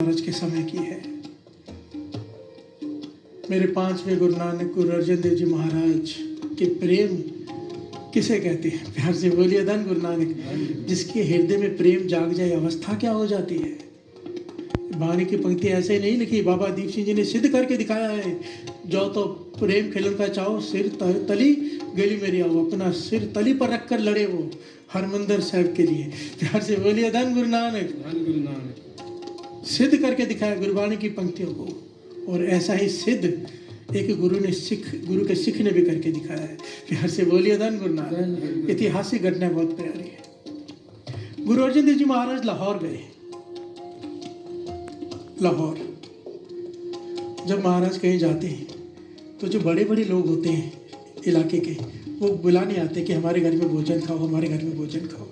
महाराज के समय की है। मेरे पांचवें गुरु नानक गुरु अर्जन देव जी महाराज के प्रेम किसे कहते हैं? प्यार से बोलिए धन गुरु नानक। जिसके हृदय में प्रेम जाग जाए अवस्था क्या हो जाती है। बाणी की पंक्ति ऐसे ही नहीं लिखी, बाबा दीप सिंह जी ने सिद्ध करके दिखाया है। जो तो प्रेम खिलन का चाहो सिर तली गली मेरी आओ, अपना सिर तली पर रख कर लड़े वो हरमंदिर साहब के लिए। प्यार से बोलिए धन गुरु नानक। धन गुरु नानक। सिद्ध करके दिखाया गुरबाणी की पंक्तियों को, और ऐसा ही सिद्ध एक गुरु के सिख ने भी करके दिखाया है। प्यार से बोलिए धन गुरु नानक। ऐतिहासिक घटना बहुत प्यारी है। गुरु अर्जन देव जी महाराज लाहौर गए। लाहौर जब महाराज कहीं जाते हैं तो जो बड़े बड़े लोग होते हैं इलाके के, वो बुलाने आते कि हमारे घर में भोजन खाओ, हमारे घर में भोजन खाओ।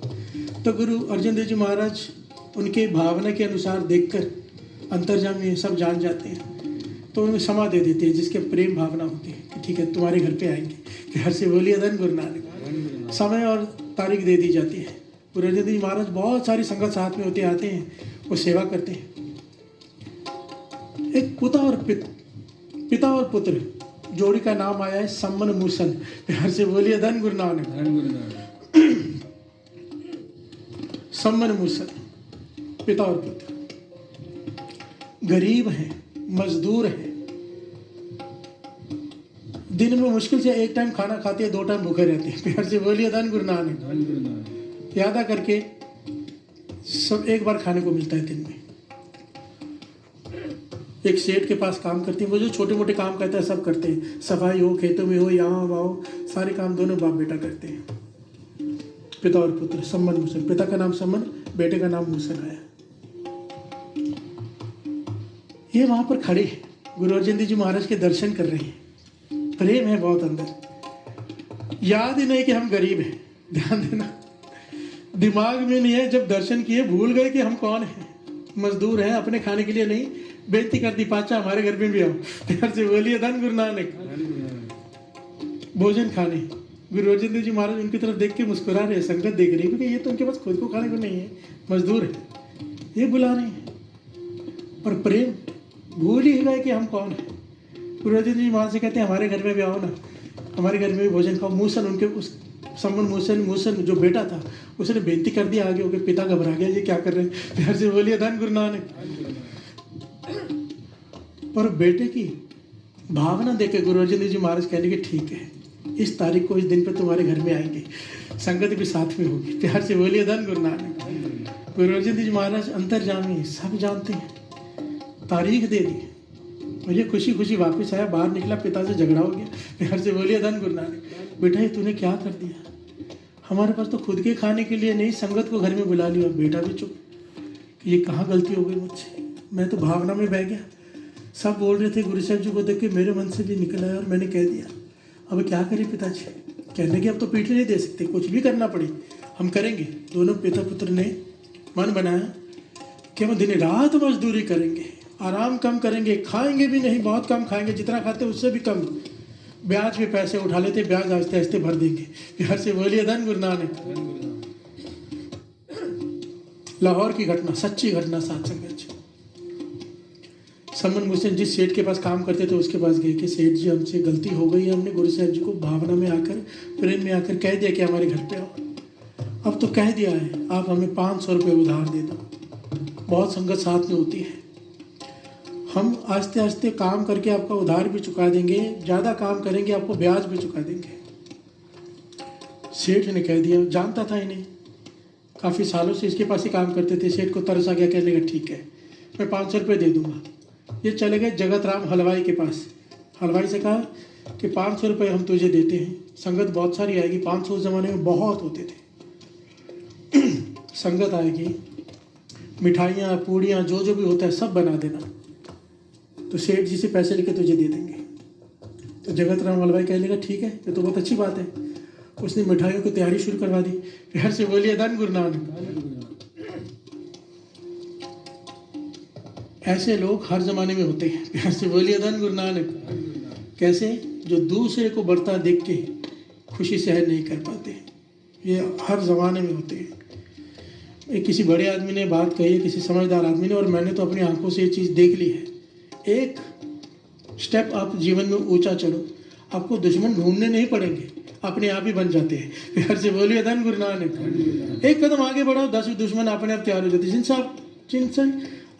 तो गुरु अर्जन देव जी महाराज उनके भावना के अनुसार देखकर अंतर्जामी सब जान जाते हैं, तो उन्हें क्षमा दे देते हैं जिसके प्रेम भावना होती है कि ठीक है तुम्हारे घर पे आएंगे। प्यार से बोलिए धन गुरु नानक। समय और तारीख दे दी जाती है। गुरु अर्जन देव जी महाराज बहुत सारी संगत साथ में होते आते हैं, वो सेवा करते हैं। एक पिता और पुत्र जोड़ी का नाम आया है सम्मन मूसन। प्यार से बोलिए धन गुरु नानक। धन गुरु नानक। सम्मन मूसन, पिता और पुत्र, गरीब हैं, मजदूर हैं, दिन में मुश्किल से एक टाइम खाना खाते हैं, 2 टाइम भूखे रहते हैं। प्यार से बोलिए धन गुरु नानक। धन गुरु नानक। यादा करके सब एक बार खाने को मिलता है दिन में। एक सेठ के पास काम करते हैं, वो जो छोटे मोटे काम करता है सब करते हैं, सफाई हो, खेतों में हो, यहाँ वहाँ, सारे काम दोनों बाप बेटा करते हैं। पिता और पुत्र, सम्मन मूसन। पिता का नाम सम्मन, बेटे का नाम मूसन आया। ये वहां पर खड़े हैं, गुरु अर्जन देव जी महाराज के दर्शन कर रहे हैं। प्रेम है बहुत अंदर। याद ही नहीं कि हम गरीब हैं, ध्यान देना, दिमाग में नहीं है। जब दर्शन किए भूल गए कि हम कौन हैं, मजदूर हैं, अपने खाने के लिए नहीं। बेनती कर दी, पाचा हमारे घर में भी आओ। प्यार से बोलिए धन गुरु नानक। भोजन खाने गुरु अर्जन देव जी महाराज उनकी तरफ देख के मुस्कुरा रहे हैं, संगत देख रही है, क्योंकि ये तो उनके पास खुद को खाने को नहीं है, मजदूर है, ये बुला रहे हैं। और प्रेम भूल ही गए कि हम कौन है। गुरु अर्जन देव जी महाराज से कहते हैं हमारे घर में भी आओ ना, हमारे घर में भी भोजन खाओ। मूसन, उनके उस सम्मन मूसन जो बेटा था, उसने बेनती कर दी, आगे होकर पिता घबरा गया, ये क्या कर रहे हैं। प्यार से बोलिए धन गुरु नानक। पर बेटे की भावना देखे गुरु अर्जन देव जी महाराज कहने के ठीक है, इस तारीख को, इस दिन पे तुम्हारे घर में आएंगे, संगत भी साथ में होगी। प्यार से बोलिए धन गुरु नानक। गुरु अर्जन देव जी महाराज अंतर्जामी, सब जानते हैं, तारीख दे दी और ये खुशी खुशी वापस आया। बाहर निकला, पिता से झगड़ा हो गया। प्यार से बोलिए धन गुरु नानक। बेटा ये तूने क्या कर दिया, हमारे पास तो खुद के खाने के लिए नहीं, संगत को घर में बुला लिया। बेटा भी चुप कि ये कहाँ गलती हो गई मुझसे, मैं तो भावना में बह गया। सब बोल रहे थे, गुरु साहब जी को देख के मेरे मन से भी निकल आया और मैंने कह दिया। अब क्या करें पिताजी, कहने कि अब तो पीठ नहीं दे सकते, कुछ भी करना पड़े हम करेंगे। दोनों पिता पुत्र ने मन बनाया कि हम दिन रात मजदूरी करेंगे, आराम कम करेंगे, खाएंगे भी नहीं, बहुत कम खाएंगे, जितना खाते उससे भी कम। ब्याज पे पैसे उठा लेते, ब्याज आहिस्ते आहिस्ते भर देंगे। प्यार से बोलिए धन गुरु नानक। लाहौर की घटना, सच्ची घटना, साथ संगत। सम्मन मूसन जिस सेठ के पास काम करते थे उसके पास गए कि सेठ जी हमसे गलती हो गई है, हमने गुरु साहब जी को भावना में आकर, प्रेम में आकर कह दिया कि हमारे घर पे आओ। अब तो कह दिया है, आप हमें 500 रुपये उधार दे दो। बहुत संगत साथ में होती है, हम आस्ते आस्ते काम करके आपका उधार भी चुका देंगे, ज़्यादा काम करेंगे आपको ब्याज भी चुका देंगे। सेठ ने कह दिया, जानता था इन्हें, काफ़ी सालों से इसके पास ही काम करते थे। सेठ को तरस आ गया, कहने का ठीक है मैं 500 रुपये दे दूंगा। ये चले गए जगत राम हलवाई के पास। हलवाई से कहा कि 500 रुपये हम तुझे देते हैं, संगत बहुत सारी आएगी, 500 उस ज़माने में बहुत होते थे। संगत आएगी, मिठाइयाँ पूड़ियाँ जो भी होता है सब बना देना, तो सेठ जी से पैसे लेके तुझे दे देंगे। तो जगत राम हलवाई कह लेगा ठीक है, ये तो बहुत अच्छी बात है। उसने मिठाइयों की तैयारी शुरू करवा दी। प्यार से बोलिए धन गुरु नानक। ऐसे लोग हर जमाने में होते हैं। प्यार से बोलिए धन गुरु नानक। कैसे? जो दूसरे को बढ़ता देख के खुशी सहन नहीं कर पाते, ये हर जमाने में होते हैं। एक किसी बड़े आदमी ने बात कही है, किसी समझदार आदमी ने, और मैंने तो अपनी आंखों से ये चीज़ देख ली है। एक स्टेप आप जीवन में ऊंचा चलो, आपको दुश्मन ढूंढने नहीं पड़ेंगे, अपने आप ही बन जाते हैं। प्यार से बोलिए धन गुरु नानक। एक कदम आगे बढ़ो, 10 दुश्मन अपने आप तैयार हो जाते हैं, जिनसे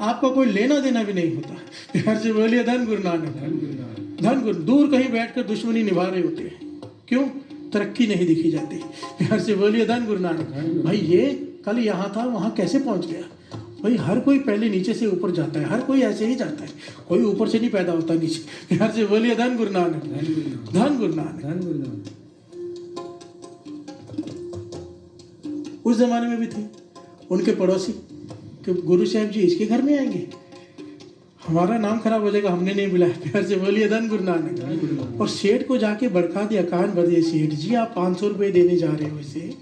आपका कोई लेना देना भी नहीं होता। प्यार से बोलिए धन गुरु नानक। धन गुरु दूर कहीं बैठकर दुश्मनी निभा रहे होते हैं, क्यों? तरक्की नहीं दिखी जाती। प्यार से बोलिए धन गुरु नानक। भाई ये कल यहाँ था, वहाँ कैसे पहुँच गया? भाई हर कोई पहले नीचे से ऊपर जाता है, हर कोई ऐसे ही जाता है, कोई ऊपर से नहीं पैदा होता नीचे। प्यार से बोलिए धन गुरु नानक। धन गुरु नानक। उस जमाने में भी थे उनके पड़ोसी कि गुरु साहब जी इसके घर में आएंगे, हमारा नाम खराब हो जाएगा, हमने नहीं बुलाया। प्यार से बोलिए धन गुरु नानक। और सेठ को जाके भड़का दिया, कान भर दिया, सेठ जी आप 500 रुपये देने जा रहे हो, इसे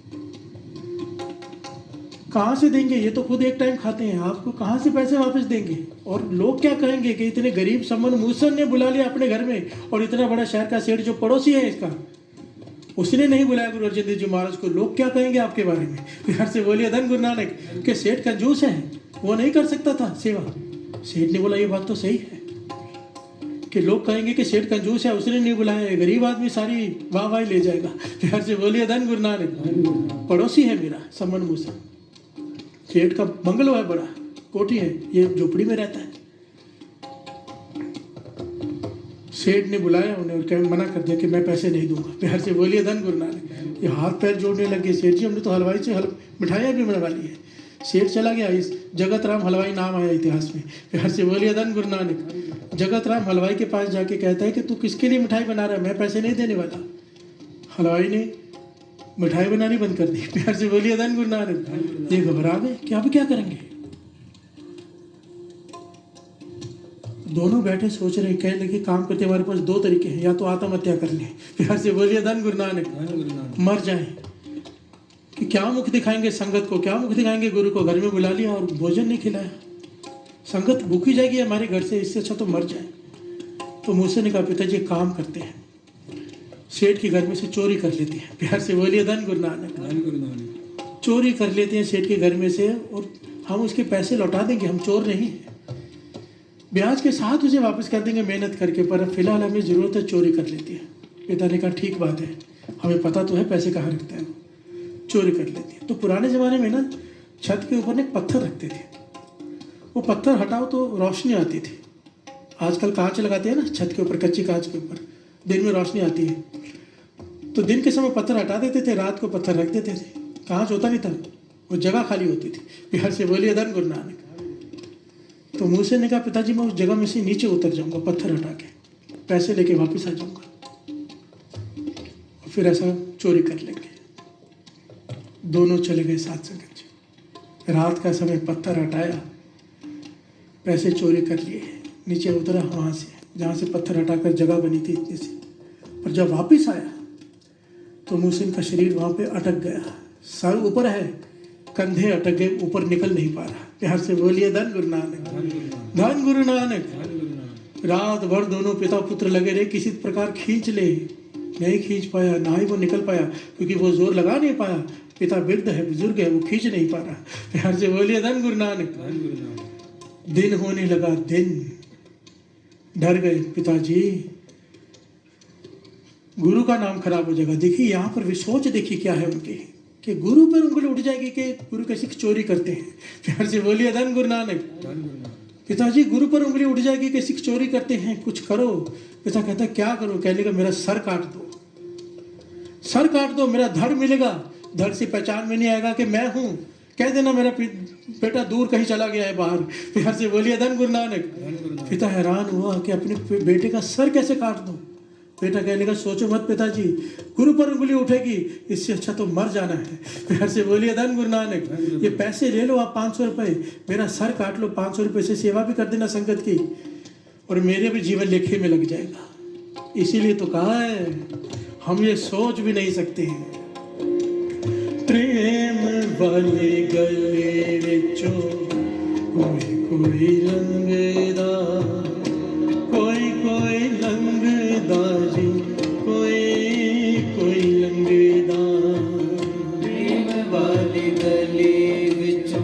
कहाँ से देंगे? ये तो खुद एक टाइम खाते हैं, आपको कहाँ से पैसे वापस देंगे? और लोग क्या कहेंगे कि इतने गरीब संबंध मूसन ने बुला लिया अपने घर में, और इतना बड़ा शहर का सेठ जो पड़ोसी है इसका, उसने नहीं बुलाया गुरु अर्जन देव जी महाराज को, लोग क्या कहेंगे आपके बारे में? प्यार से बोलिए धन गुरु नानक। के सेठ कंजूस है, वो नहीं कर सकता था सेवा। सेठ ने बोला ये बात तो सही है कि लोग कहेंगे कि सेठ कंजूस है, उसने नहीं बुलाया, गरीब आदमी सारी वाह वाह ले जाएगा। प्यार से बोलिए धन गुरु नानक। पड़ोसी है मेरा संबंध मूसन, सेठ का बंगलो है, बड़ा कोठी है, ये झोपड़ी में रहता है। सेठ ने बुलाया उन्हें और मना कर दिया कि मैं पैसे नहीं दूंगा। प्यार से बोलिए धन गुरु नानक। ये हाथ पैर जोड़ने लगे, सेठ जी हमने तो हलवाई से मिठाइयाँ भी बनवा ली है। सेठ चला गया, इस जगत राम हलवाई नाम आया इतिहास में। प्यार से बोलिए धन गुरु नानक। जगत राम हलवाई के पास जाके कहता है कि तू किसके लिए मिठाई बना रहा है, मैं पैसे नहीं देने वाला। हलवाई ने मिठाई बनानी बंद कर दी। प्यार से बोलिए धन गुरु नानक। ये घबरा गए कि अब क्या करेंगे? दोनों बैठे सोच रहे, कहने लगे काम करते हमारे पास 2 तरीके हैं, या तो आत्महत्या कर लें। प्यार से बोलिए धन गुरु नानक। मर जाएं कि क्या मुख दिखाएंगे संगत को, क्या मुख दिखाएंगे गुरु को? घर में बुला लिया और भोजन नहीं खिलाया, संगत भूखी जाएगी हमारे घर से, इससे अच्छा तो मर जाए। तो मूसे ने कहा पिताजी काम करते हैं, सेठ के घर में से चोरी कर लेते हैं। प्यार से बोलिए धन गुरु नानक। चोरी कर लेते हैं सेठ के घर में से, और हम उसके पैसे लौटा देंगे, हम चोर नहीं हैं, ब्याज के साथ उसे वापस कर देंगे मेहनत करके, पर फिलहाल हमें ज़रूरत है, चोरी कर लेती है। पिता ने कहा ठीक बात है, हमें पता तो है पैसे कहाँ रखते हैं, चोरी कर लेती है। तो पुराने ज़माने में ना छत के ऊपर ने पत्थर रखते थे, वो पत्थर हटाओ तो रोशनी आती थी। आजकल कांच लगाते हैं ना छत के ऊपर, कच्ची कांच के ऊपर, दिन में रोशनी आती है। तो दिन के समय पत्थर हटा देते थे, रात को पत्थर रख देते थे, कांच होता नहीं था, वो जगह खाली होती थी। प्यार से बोलिए धन गुरु नानक। तो मूसे ने कहा पिताजी मैं उस जगह में से नीचे उतर जाऊंगा, पत्थर हटा के पैसे लेके वापस आ जाऊंगा, फिर ऐसा चोरी कर लेंगे। दोनों चले गए साथ संगत जी। रात का समय पत्थर हटाया, पैसे चोरी कर लिए, नीचे उतरा वहाँ से जहाँ से पत्थर हटाकर जगह बनी थी इतनी सी। पर जब वापस आया तो मूसे का शरीर वहाँ पे अटक गया, सर ऊपर है, कंधे अटक गए, ऊपर निकल नहीं पा रहा। प्यार से बोलिए धन गुरु नानक। धन गुरु नानक। रात भर दोनों पिता पुत्र लगे रहे, किसी प्रकार खींच ले, नहीं खींच पाया, ना ही वो निकल पाया, क्योंकि वो जोर लगा नहीं पाया। पिता वृद्ध है, बुजुर्ग है, वो खींच नहीं पा रहा। प्यार से बोलिए धन गुरु नानक। दिन होने लगा, दिन डर गए पिताजी, गुरु का नाम खराब हो जाएगा। देखिए यहाँ पर भी सोच देखिए क्या है उनकी, कि गुरु पर उंगली उठ जाएगी कि गुरु कैसे चोरी करते हैं। प्यार से बोलिए धन गुरु नानक। पिताजी गुरु पर उंगली उठ जाएगी कि सिख चोरी करते हैं, कुछ करो। पिता कहता क्या करो? कहने का मेरा सर काट दो, सर काट दो, मेरा धड़ मिलेगा, धड़ से पहचान में नहीं आएगा कि मैं हूँ, कह देना मेरा बेटा दूर कहीं चला गया है बाहर। प्यार से बोलिए धन गुरु नानक। पिता हैरान हुआ कि अपने बेटे का सर कैसे काट दो। बेटा कहने का सोचो मत पिताजी, गुरु पर उंगली उठेगी, इससे अच्छा तो मर जाना है। प्यार से बोलिए धन गुरु नानक। ये पैसे ले लो आप 500 रुपये, मेरा सर काट लो, 500 रुपये से सेवा भी कर देना संगत की, और मेरे भी जीवन लेखे में लग जाएगा। इसीलिए तो कहा है हम ये सोच भी नहीं सकते हैं। प्रेम वाले गले विचों कोई कोई लंगदा, कोई कोई लंगदा जी, कोई कोई लंगदा। प्रेम वाले गले विचों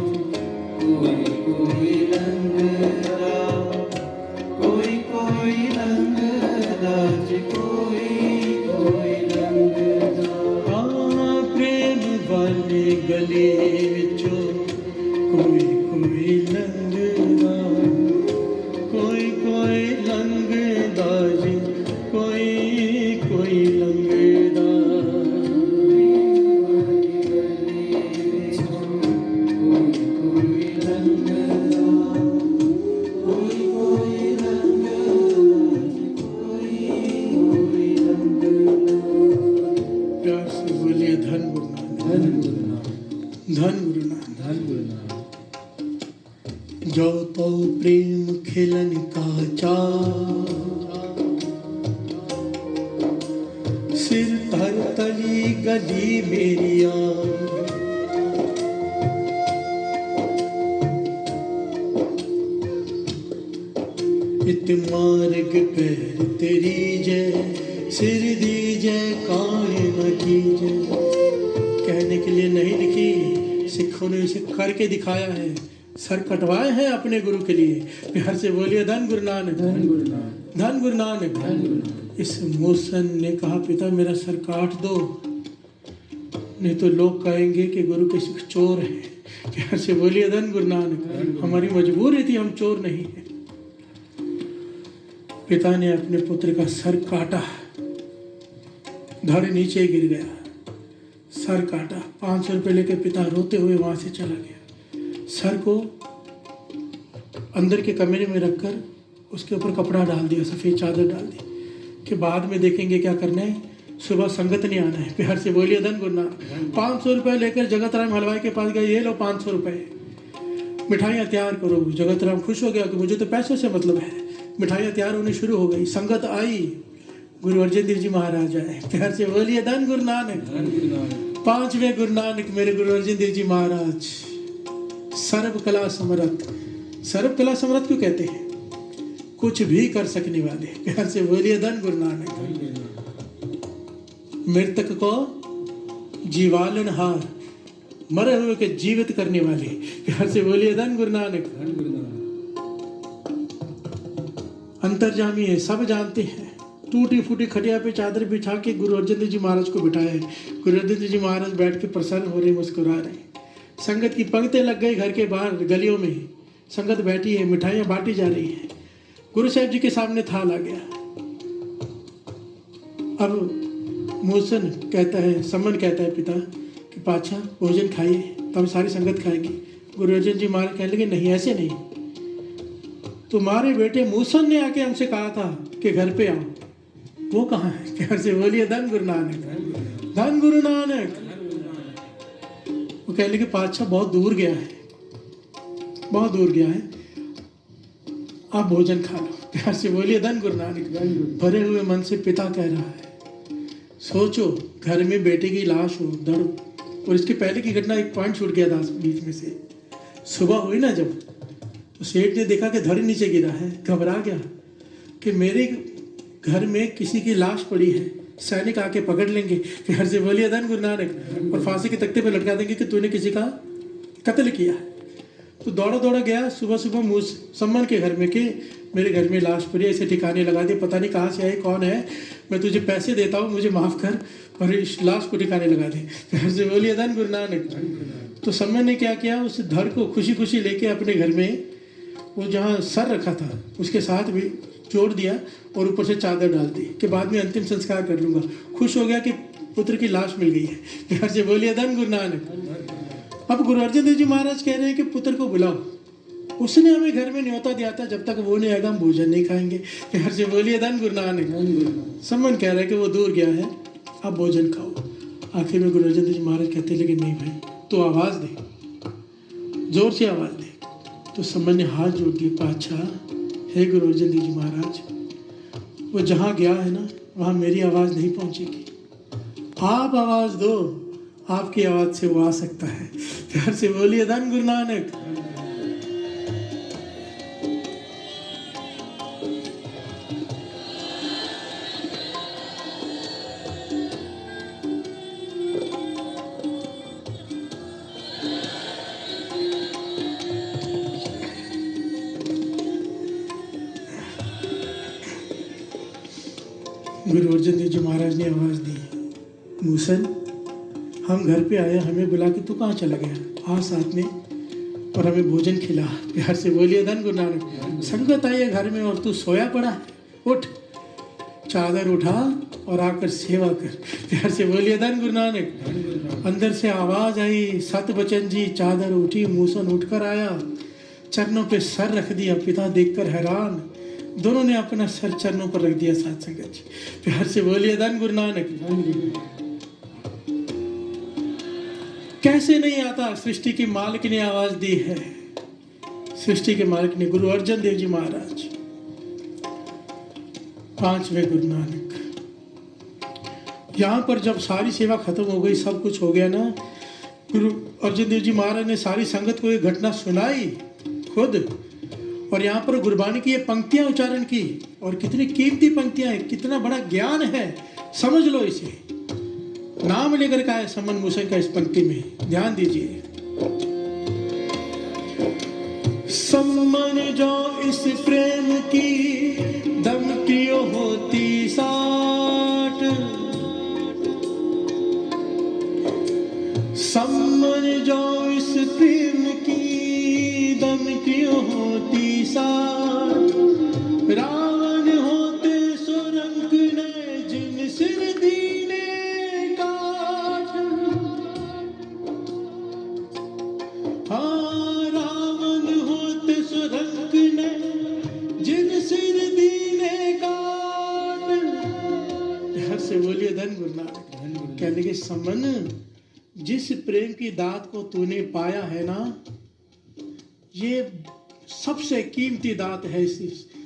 खिलन का चार, सिर तर तली गली मेरिया, इत मार्ग पैर तेरी जय, सिर दी जय काहे न की जय। कहने के लिए नहीं लिखी, सिखों ने इसे करके दिखाया है। सर कटवाए हैं अपने गुरु के लिए। प्यार से बोलिए धन गुरु नानक, धन गुरु नानक, धन गुरु नानक, धन गुरु नानक। इस मूसन ने कहा पिता मेरा सर काट दो, नहीं तो लोग कहेंगे कि गुरु के सिख चोर है। प्यार से बोलिए धन गुरु नानक। हमारी मजबूरी थी, हम चोर नहीं है। पिता ने अपने पुत्र का सर काटा, धड़ नीचे गिर गया, सर काटा। 500 रुपये लेकर पिता रोते हुए वहां से चला गया। सर को अंदर के कमरे में रखकर उसके ऊपर कपड़ा डाल दिया, सफ़ेद चादर डाल दी कि बाद में देखेंगे क्या करना है, सुबह संगत नहीं आना है। प्यार से बोलिए धन गुरु नानक। 500 रुपये लेकर जगत राम हलवाई के पास गए, ये लो 500 रुपये, मिठाइयाँ तैयार करो। जगत राम खुश हो गया कि मुझे तो पैसों से मतलब है। मिठाइयाँ तैयार होनी शुरू हो गई, संगत आई, गुरु अर्जन देव जी महाराज आए। प्यार से बोलिए धन गुरु नानक, धन गुरु नानक। 5वें गुरु नानक मेरे गुरु अर्जन देव जी महाराज, सर्व कला समर्थ। सर्व कला समर्थ क्यों कहते हैं? कुछ भी कर सकने वाले। प्यार से बोलिए धन गुरु नानक। मृतक को जीवालनहार, मरे हुए के जीवित करने वाले। प्यार से बोलिए धन गुरु नानक, धन गुरु नानक। अंतर्जामी है, सब जानते हैं। टूटी फूटी खटिया पे चादर बिछा के गुरु अर्जन देव जी महाराज को बिठाया है। गुरु अर्जन देव जी महाराज बैठ के प्रसन्न हो रहे, मुस्कुरा रहे। संगत की पंक्तियां लग गई घर के बाहर गलियों में, संगत बैठी है, मिठाइयाँ बांटी जा रही है। गुरु साहब जी के सामने थाल आ गया। अब मूसन कहता है, सम्मन कहता है पिता कि पाछा भोजन खाइए, तब सारी संगत खाएगी। गुरु अर्जन जी महाराज कहने लगे नहीं, ऐसे नहीं, तुम्हारे बेटे मूसन ने आके हमसे कहा था कि घर पे आओ। वो कहाँ है? प्यार से बोलिए धन गुरु नानक, धन गुरु नानक। वो कहने लगे पातशाह बहुत दूर गया है, बहुत दूर गया है, आप भोजन खा लो। प्यार से बोलिए धन गुरु नानक। भरे हुए मन से पिता कह रहा है, सोचो घर में बेटे की लाश हो, दर्द। और इसके पहले की घटना, एक पॉइंट छूट गया था बीच में से। सुबह हुई ना जब, तो सेठ ने देखा कि धड़ नीचे गिरा है, घबरा गया कि मेरे घर में किसी की लाश पड़ी है, सैनिक आके पकड़ लेंगे। प्यार से बोलिए धन गुरु नानक। और फांसी के तख्ते पे लटका देंगे कि तूने किसी का कत्ल किया। तो दौड़ा दौड़ा गया सुबह सुबह सम्मन के घर में कि मेरे घर में लाश पड़ी है, इसे ठिकाने लगा दे, पता नहीं कहाँ से आई, कौन है, मैं तुझे पैसे देता हूँ, मुझे माफ़ कर, और इस लाश को ठिकाने लगा दे। प्यार से बोलिए धन गुरु नानक। तो सम्मन ने क्या किया, उस धड़ को खुशी खुशी लेके अपने घर में, वो जहाँ सर रखा था उसके साथ भी जोड़ दिया और ऊपर से चादर डाल दी कि बाद में अंतिम संस्कार कर लूँगा। खुश हो गया कि पुत्र की लाश मिल गई है। प्यार से बोलिए धन गुरु नानक। अब गुरु अर्जन देव जी महाराज कह रहे हैं कि पुत्र को बुलाओ, उसने हमें घर में न्योता दिया था, जब तक वो नहीं आएगा हम भोजन नहीं खाएंगे। प्यार से बोलिए धन गुरु नानक। सम्मन कह रहा है कि वो दूर गया है, आप भोजन खाओ। आखिर में गुरु अर्जन देव जी महाराज कहते लेकिन नहीं भाई, तो आवाज़ दे, जोर से आवाज़ दे। तो सम्मन ने हाथ जोड़ दिए, पातशाह हे गुरु अर्जन देव जी महाराज, वो जहाँ गया है ना, वहाँ मेरी आवाज़ नहीं पहुँचेगी, आप आवाज़ दो, आपकी आवाज़ से वो आ सकता है। प्यार से बोलिए धन गुरु नानक। गुरु अर्जन देव जी महाराज ने आवाज़ दी, मूसन हम घर पे आए, हमें बुला के तू कहाँ चला गया, आ साथ में और हमें भोजन खिला। प्यार से बोलिए धन गुरु नानक। संगत आई है घर में और तू सोया पड़ा है, उठ, चादर उठा और आकर सेवा कर। प्यार से बोलिए धन गुरु नानक। अंदर से आवाज़ आई, सत बचन जी। चादर उठी, मूसन उठकर आया, चरणों पे सर रख दिया। पिता देखकर हैरान, दोनों ने अपना सर चरणों पर रख दिया। साथ संगत जी प्यार से बोलिए धन गुरु नानक। कैसे नहीं आता, सृष्टि की मालिक ने आवाज दी है। सृष्टि के मालिक ने गुरु अर्जन देव जी महाराज, 5वें गुरु नानक। यहाँ पर जब सारी सेवा खत्म हो गई, सब कुछ हो गया ना, गुरु अर्जन देव जी महाराज ने सारी संगत को ये घटना सुनाई खुद, और यहाँ पर गुरबानी की ये पंक्तियां उच्चारण की, और कितनी कीमती पंक्तियां हैं, कितना बड़ा ज्ञान है, समझ लो इसे। नाम लेकर का है समन मूसन का इस पंक्ति में, ध्यान दीजिए। समन जो इस प्रेम की दम क्रियो होती साठ, समन जो इस प्रेम की दम क्रियो होती साठ, रावण होते सुरंग ने जिन सिर दीने काट। हाँ, रावण होते सुरंग ने जिन सिर दीने काट। हर से बोलिए धन गुरु नानक। कहने के समन, जिस प्रेम की दात को तूने पाया है ना, ये सबसे कीमती दात है इस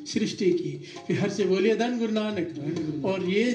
सृष्टि की। फिर हर से बोलिए धन गुरु नानक। और ये